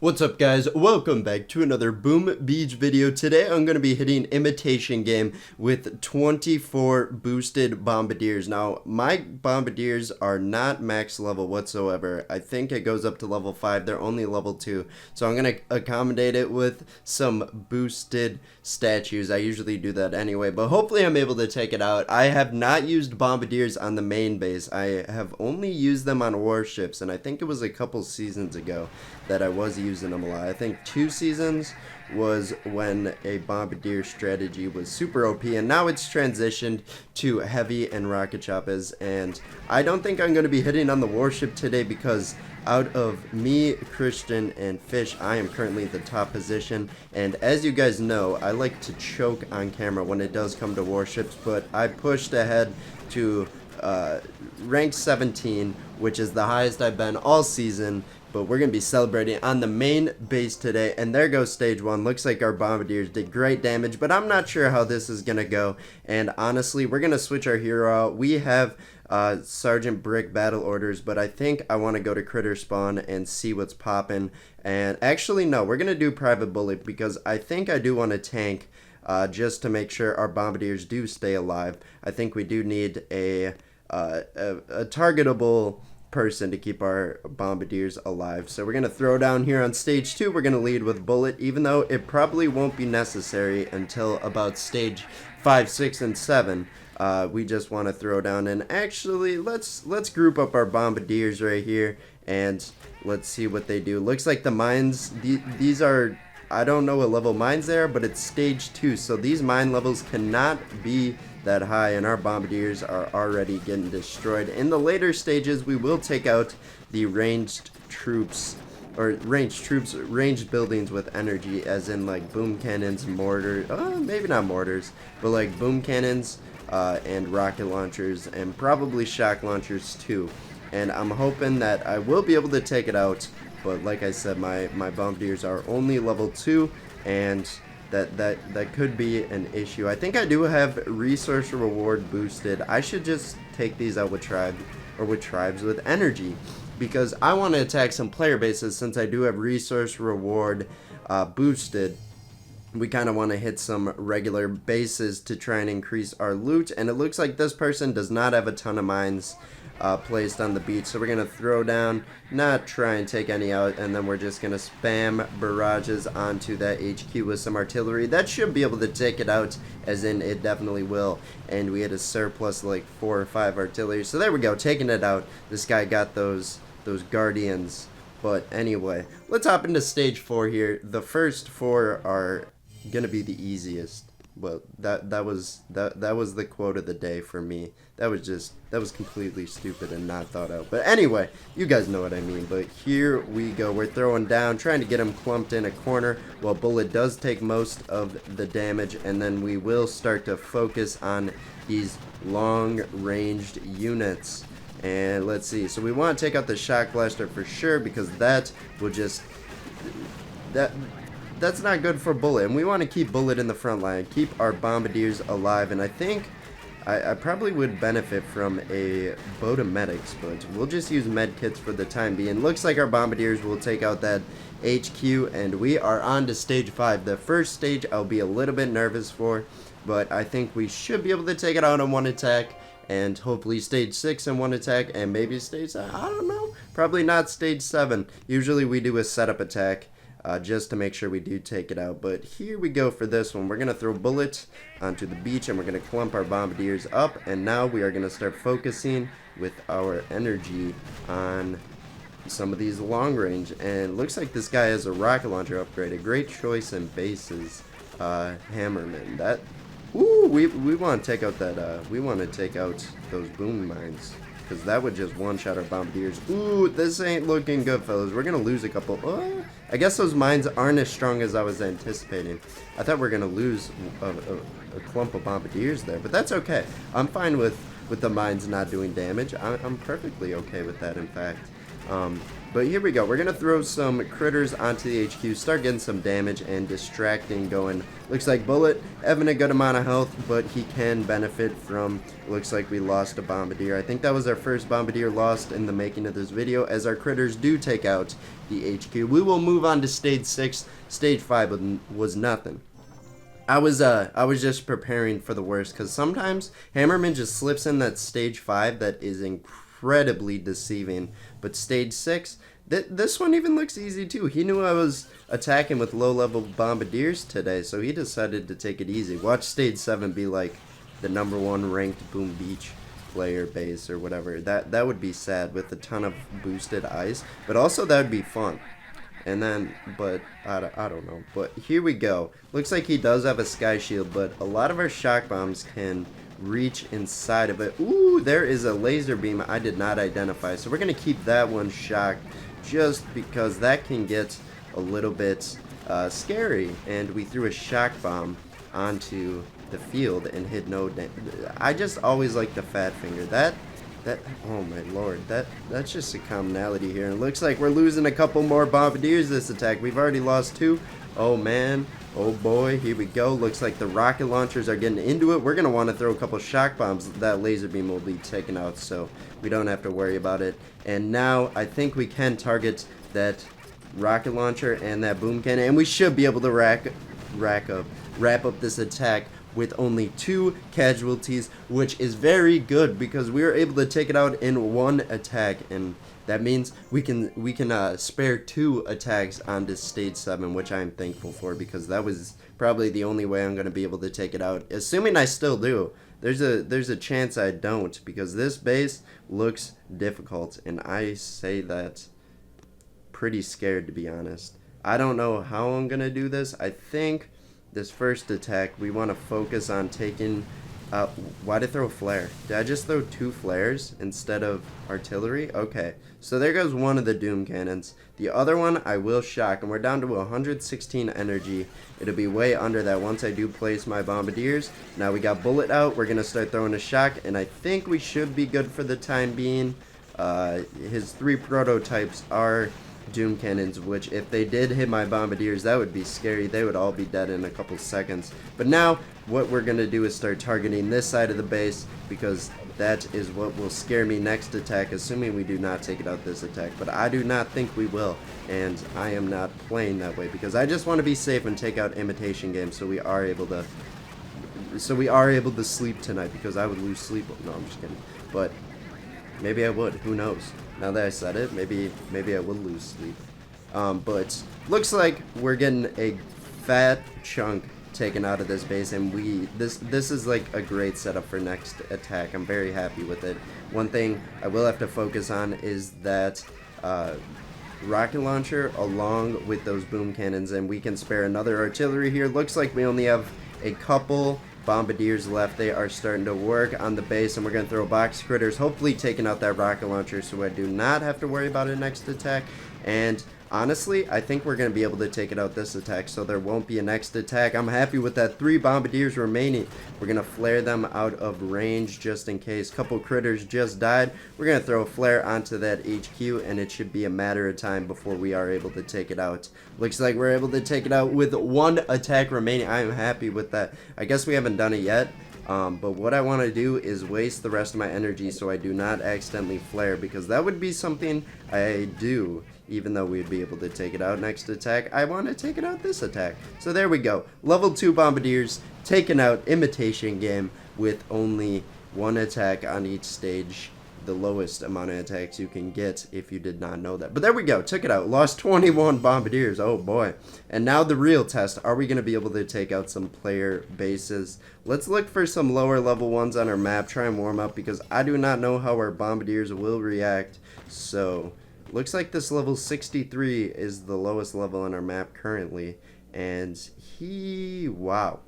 What's up guys, welcome back to another Boom Beach video. Today I'm going to be hitting Imitation game with 24 boosted Bombardiers. Now my Bombardiers are not max level whatsoever. I think it goes up to level 5, they're only level 2. So I'm going to accommodate it with some boosted statues. I usually do that anyway, but hopefully I'm able to take it out. I have not used Bombardiers on the main base. I have only used them on warships, and I think it was a couple seasons ago that I was using them a lot. I think 2 seasons was when a Bombardier strategy was super OP, and now it's transitioned to heavy and rocket choppers. And I don't think I'm going to be hitting on the warship today because out of me, Christian, and Fish, I am currently the top position. And as you guys know, I like to choke on camera when it does come to warships, but I pushed ahead to rank 17, which is the highest I've been all season. But we're going to be celebrating on the main base today. And there goes stage 1. Looks like our Bombardiers did great damage, but I'm not sure how this is going to go. And honestly, we're going to switch our hero out. We have Sergeant Brick battle orders, but I think I want to go to Critter Spawn and see what's popping. And actually, no, we're going to do Private Bullet because I think I do want to tank just to make sure our Bombardiers do stay alive. I think we do need a targetable person to keep our Bombardiers alive. So we're going to throw down here on stage 2. We're going to lead with Bullet, even though it probably won't be necessary until about stage 5, 6, and 7. We just want to throw down, and actually let's group up our Bombardiers right here and let's see what they do. Looks like the mines, these are, I don't know what level mines they are, but it's stage 2, so these mine levels cannot be that high, and our Bombardiers are already getting destroyed. In the later stages, we will take out the ranged troops, ranged buildings with energy, as in like boom cannons, mortar, maybe not mortars, but like boom cannons and rocket launchers, and probably shock launchers too. And I'm hoping that I will be able to take it out, but like I said, my Bombardiers are only level 2, and that could be an issue. I think I do have resource reward boosted. I should just take these out with tribes with energy, because I want to attack some player bases. Since I do have resource reward boosted, we kind of want to hit some regular bases to try and increase our loot. And it looks like this person does not have a ton of mines placed on the beach, so we're gonna throw down, not try and take any out, and then we're just gonna spam barrages onto that HQ with some artillery. That should be able to take it out, as in it definitely will. And we had a surplus like 4 or 5 artillery, so there we go, taking it out. This guy got those guardians. But anyway, let's hop into stage 4 here. The first 4 are gonna be the easiest. Well, that was the quote of the day for me. That was completely stupid and not thought out. But anyway, you guys know what I mean. But here we go. We're throwing down, trying to get him clumped in a corner, while Bullet does take most of the damage, and then we will start to focus on these long-ranged units. And let's see. So we want to take out the shock blaster for sure, because that will just that's not good for Bullet, and we want to keep Bullet in the front line, keep our Bombardiers alive. And I think I probably would benefit from a boat of medics, but we'll just use med kits for the time being. Looks like our Bombardiers will take out that HQ, and we are on to stage 5. The first stage I'll be a little bit nervous for, but I think we should be able to take it out on 1 attack, and hopefully stage 6 in 1 attack, and maybe stage 7, I don't know, probably not stage 7. Usually we do a setup attack, just to make sure we do take it out. But here we go for this one. We're going to throw Bullet onto the beach, and we're going to clump our Bombardiers up, and now we are going to start focusing with our energy on some of these long range. And it looks like this guy has a rocket launcher upgrade. A great choice in bases. Hammerman. That, ooh, we want to take out that, we want to take out those boom mines, because that would just one-shot our Bombardiers. Ooh, this ain't looking good, fellas. We're going to lose a couple. I guess those mines aren't as strong as I was anticipating. I thought we were going to lose a clump of Bombardiers there, but that's okay. I'm fine with the mines not doing damage. I'm perfectly okay with that, in fact. But here we go. We're going to throw some critters onto the HQ, start getting some damage and distracting going. Looks like Bullet having a good amount of health, but he can benefit from, looks like we lost a Bombardier. I think that was our first Bombardier lost in the making of this video, as our critters do take out the HQ. We will move on to stage 6. Stage 5 was nothing. I was just preparing for the worst, because sometimes Hammerman just slips in that stage 5 that is incredibly deceiving. But stage 6, this one even looks easy too. He knew I was attacking with low-level Bombardiers today, so he decided to take it easy. Watch stage 7 be like the #1 ranked Boom Beach player base or whatever. That would be sad with a ton of boosted ice, but also that would be fun. And then, but I don't know. But here we go. Looks like he does have a sky shield, but a lot of our shock bombs can reach inside of it. Ooh, there is a laser beam I did not identify. So we're going to keep that one shocked, just because that can get a little bit scary. And we threw a shock bomb onto the field and hit no damage. I just always like the fat finger. That oh my lord, that's just a commonality here. It looks like we're losing a couple more Bombardiers this attack. We've already lost 2. Oh man, oh boy, here we go. Looks like the rocket launchers are getting into it. We're gonna want to throw a couple shock bombs. That laser beam will be taken out, so we don't have to worry about it. And now I think we can target that rocket launcher and that boom cannon, and we should be able to wrap up this attack with only 2 casualties, which is very good because we were able to take it out in 1 attack, and that means we can spare 2 attacks on this stage 7, which I'm thankful for, because that was probably the only way I'm going to be able to take it out, assuming I still do. There's a chance I don't, because this base looks difficult, and I say that pretty scared, to be honest. I don't know how I'm going to do this. I think this first attack, we want to focus on taking... why did I throw a flare? Did I just throw 2 flares instead of artillery? Okay, so there goes one of the doom cannons. The other one I will shock, and we're down to 116 energy. It'll be way under that once I do place my Bombardiers. Now we got Bullet out. We're going to start throwing a shock, and I think we should be good for the time being. His 3 prototypes are doom cannons, which if they did hit my Bombardiers, that would be scary. They would all be dead in a couple seconds. But now what we're gonna do is start targeting this side of the base, because that is what will scare me next attack, assuming we do not take it out this attack. But I do not think we will, and I am not playing that way, because I just want to be safe and take out Imitation games, so we are able to sleep tonight, because I would lose sleep. No, I'm just kidding. But maybe I would. Who knows? Now that I said it, maybe I will lose sleep. But looks like we're getting a fat chunk taken out of this base, and this is like a great setup for next attack. I'm very happy with it. One thing I will have to focus on is that rocket launcher along with those boom cannons, and we can spare another artillery here. Looks like we only have a couple Bombardiers left. They are starting to work on the base, and we're going to throw box critters, hopefully taking out that rocket launcher, so I do not have to worry about it next attack. And honestly, I think we're going to be able to take it out this attack, so there won't be a next attack. I'm happy with that. 3 Bombardiers remaining. We're going to flare them out of range just in case. Couple critters just died. We're going to throw a flare onto that HQ, and it should be a matter of time before we are able to take it out. Looks like we're able to take it out with 1 attack remaining. I am happy with that. I guess we haven't done it yet. But what I want to do is waste the rest of my energy so I do not accidentally flare, because that would be something I do. Even though we'd be able to take it out next attack, I want to take it out this attack. So there we go. Level 2 Bombardiers taken out. Imitation game with only 1 attack on each stage. The lowest amount of attacks you can get, if you did not know that. But there we go. Took it out. Lost 21 Bombardiers. Oh boy. And now the real test. Are we going to be able to take out some player bases? Let's look for some lower level ones on our map. Try and warm up, because I do not know how our Bombardiers will react. So looks like this level 63 is the lowest level on our map currently. And wow.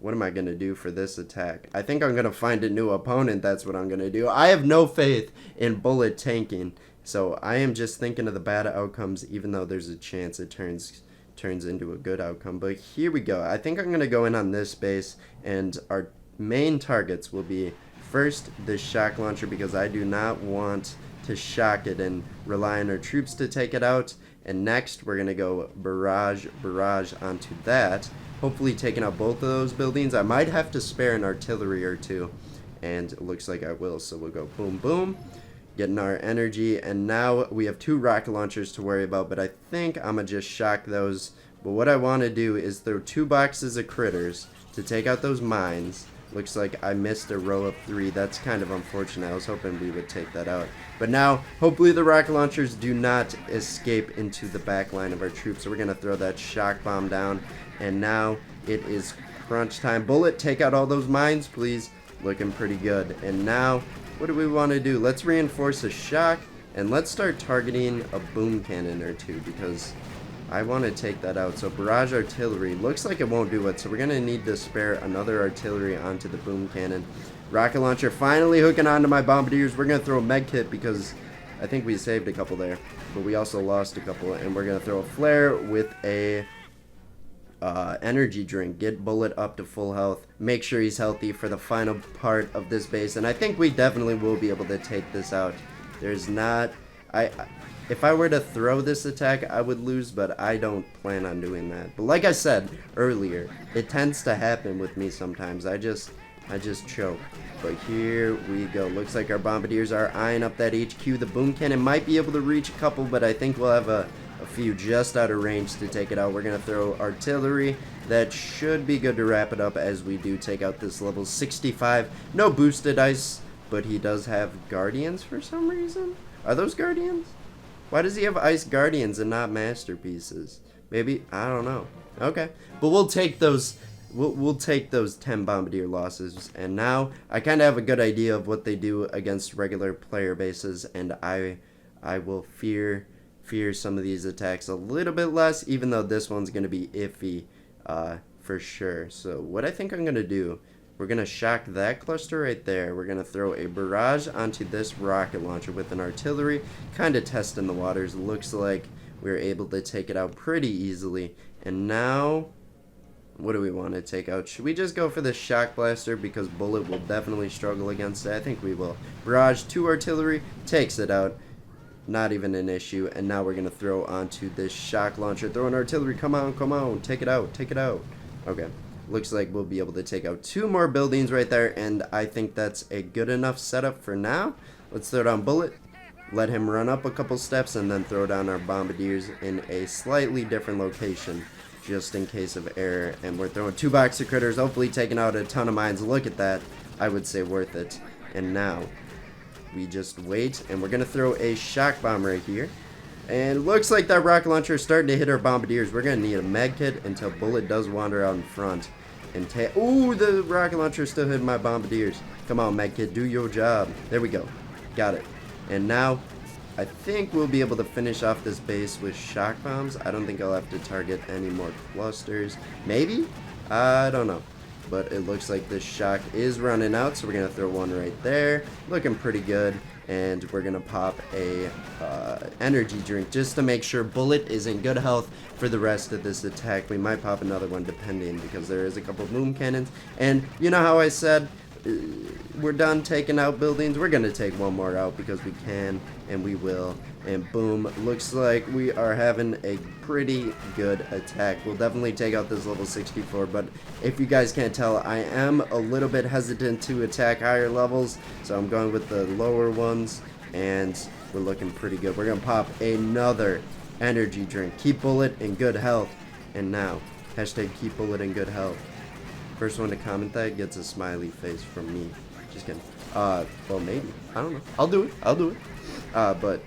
What am I going to do for this attack? I think I'm going to find a new opponent. That's what I'm going to do. I have no faith in Bullet tanking. So I am just thinking of the bad outcomes, even though there's a chance it turns into a good outcome. But here we go. I think I'm going to go in on this base, and our main targets will be first the shock launcher, because I do not want to shock it and rely on our troops to take it out. And next, we're going to go barrage onto that. Hopefully taking out both of those buildings. I might have to spare an artillery or two. And it looks like I will. So we'll go boom, boom. Getting our energy. And now we have 2 rocket launchers to worry about. But I think I'm going to just shock those. But what I want to do is throw 2 boxes of critters to take out those mines. Looks like I missed a row of 3. That's kind of unfortunate. I was hoping we would take that out. But now, hopefully the rocket launchers do not escape into the back line of our troops. So we're going to throw that shock bomb down. And now it is crunch time. Bullet, take out all those mines, please. Looking pretty good. And now, what do we want to do? Let's reinforce a shock. And let's start targeting a boom cannon or 2 because I want to take that out. So barrage artillery looks like it won't do it, so we're gonna need to spare another artillery onto the boom cannon. Rocket launcher finally hooking onto my bombardiers. We're gonna throw a med kit because I think we saved a couple there, but we also lost a couple. And we're gonna throw a flare with a energy drink. Get Bullet up to full health. Make sure he's healthy for the final part of this base, and I think we definitely will be able to take this out. There's not if I were to throw this attack, I would lose, but I don't plan on doing that. But like I said earlier, it tends to happen with me sometimes. I just choke. But here we go. Looks like our bombardiers are eyeing up that HQ. The boom cannon might be able to reach a couple, but I think we'll have a few just out of range to take it out. We're going to throw artillery. That should be good to wrap it up as we do take out this level 65. No boosted ice, but he does have guardians for some reason. Are those guardians? Why does he have ice guardians and not masterpieces? Maybe, I don't know. Okay, but we'll take those. We'll take those 10 bombardier losses. And now I kind of have a good idea of what they do against regular player bases, and I will fear some of these attacks a little bit less, even though this one's going to be iffy for sure. So what I think I'm going to do, we're going to shock that cluster right there. We're going to throw a barrage onto this rocket launcher with an artillery, kind of testing the waters. Looks like we were able to take it out pretty easily. And now, what do we want to take out? Should we just go for the shock blaster because Bullet will definitely struggle against it? I think we will. Barrage, 2 artillery, takes it out. Not even an issue. And now we're going to throw onto this shock launcher. Throw an artillery. Come on. Take it out. Okay. Looks like we'll be able to take out 2 more buildings right there, and I think that's a good enough setup for now. Let's throw down Bullet, let him run up a couple steps, and then throw down our bombardiers in a slightly different location, just in case of error. And we're throwing 2 boxer critters, hopefully taking out a ton of mines. Look at that. I would say worth it. And now, we just wait, and we're going to throw a shock bomb right here. And looks like that rocket launcher is starting to hit our bombardiers. We're going to need a med kit until Bullet does wander out in front. And ooh, the rocket launcher is still hitting my bombardiers. Come on, med kit, do your job. There we go. Got it. And now, I think we'll be able to finish off this base with shock bombs. I don't think I'll have to target any more clusters. Maybe? I don't know. But it looks like this shock is running out, so we're going to throw one right there. Looking pretty good. And we're going to pop a energy drink just to make sure Bullet is in good health for the rest of this attack. We might pop another one depending, because there is a couple boom cannons. And you know how I said we're done taking out buildings? We're going to take one more out because we can, and we will. And boom, looks like we are having a pretty good attack. We'll definitely take out this level 64, but if you guys can't tell, I am a little bit hesitant to attack higher levels, so I'm going with the lower ones, and we're looking pretty good. We're going to pop another energy drink. Keep Bullet in good health. And now, hashtag keep Bullet in good health. First one to comment that gets a smiley face from me. Just kidding. Well, maybe. I don't know. I'll do it. But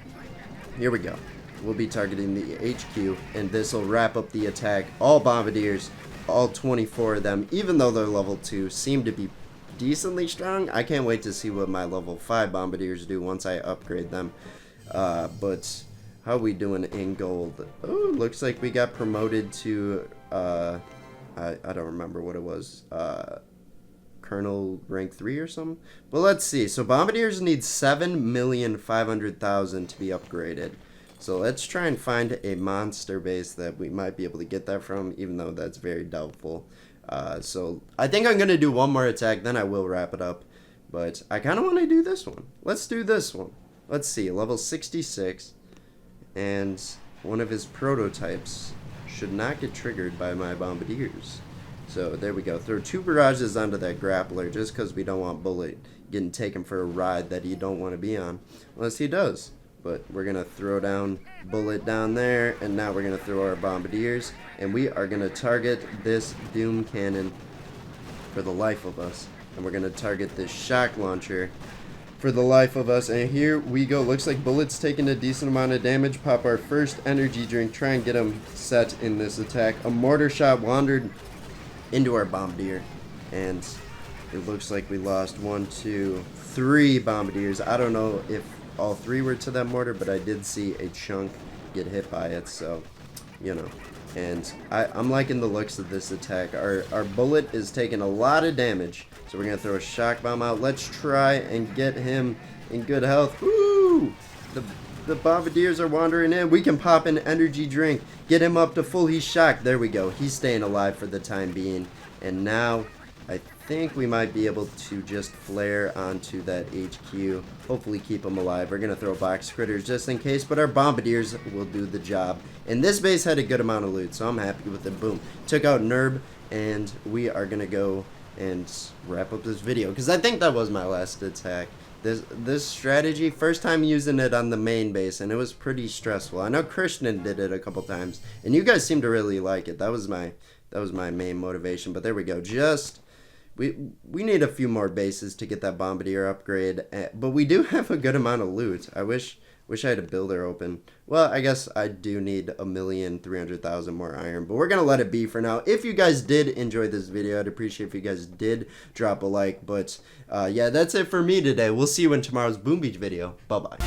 here we go. We'll be targeting the HQ, and this will wrap up the attack. All bombardiers, all 24 of them, even though they're level 2, seem to be decently strong. I can't wait to see what my level 5 bombardiers do once I upgrade them. But how are we doing in gold? Oh, looks like we got promoted to, I don't remember what it was. Colonel rank 3 or something. Well, let's see. So bombardiers need 7,500,000 to be upgraded. So let's try and find a monster base that we might be able to get that from, even though that's very doubtful. So I think I'm going to do one more attack, then I will wrap it up. But I kind of want to do this one. Let's do this one. let's see, level 66, and one of his prototypes should not get triggered by my Bombardiers. So there we go. Throw 2 barrages onto that grappler just because we don't want Bullet getting taken for a ride that he don't want to be on. Unless he does. But we're going to throw down Bullet down there, and now we're going to throw our Bombardiers, and we are going to target this Doom Cannon for the life of us. And we're going to target this shock launcher for the life of us. And here we go. Looks like Bullet's taking a decent amount of damage. Pop our first energy drink. Try and get him set in this attack. A mortar shot wandered into our Bombardier. And it looks like we lost 1, 2, 3 Bombardiers. I don't know if all 3 were to that mortar, but I did see a chunk get hit by it. So, you know. And I'm liking the looks of this attack. Our Bullet is taking a lot of damage. So we're going to throw a shock bomb out. Let's try and get him in good health. Woo! The Bombardiers are wandering in. We can pop an energy drink. Get him up to full. He's shocked. There we go. He's staying alive for the time being. And now I think we might be able to just flare onto that HQ. Hopefully keep him alive. We're going to throw box critters just in case, but our Bombardiers will do the job. And this base had a good amount of loot, so I'm happy with it. Boom. Took out Nerb, and we are going to go and wrap up this video, because I think that was my last attack. This strategy, first time using it on the main base, and it was pretty stressful. I know Christian did it a couple times, and you guys seem to really like it. That was my main motivation. But there we go. We need a few more bases to get that Bombardier upgrade, but we do have a good amount of loot. I wish I had a builder open. Well, I guess I do need 1,300,000 more iron, but we're going to let it be for now. If you guys did enjoy this video, I'd appreciate if you guys did drop a like. But yeah, that's it for me today. We'll see you in tomorrow's Boom Beach video. Bye-bye.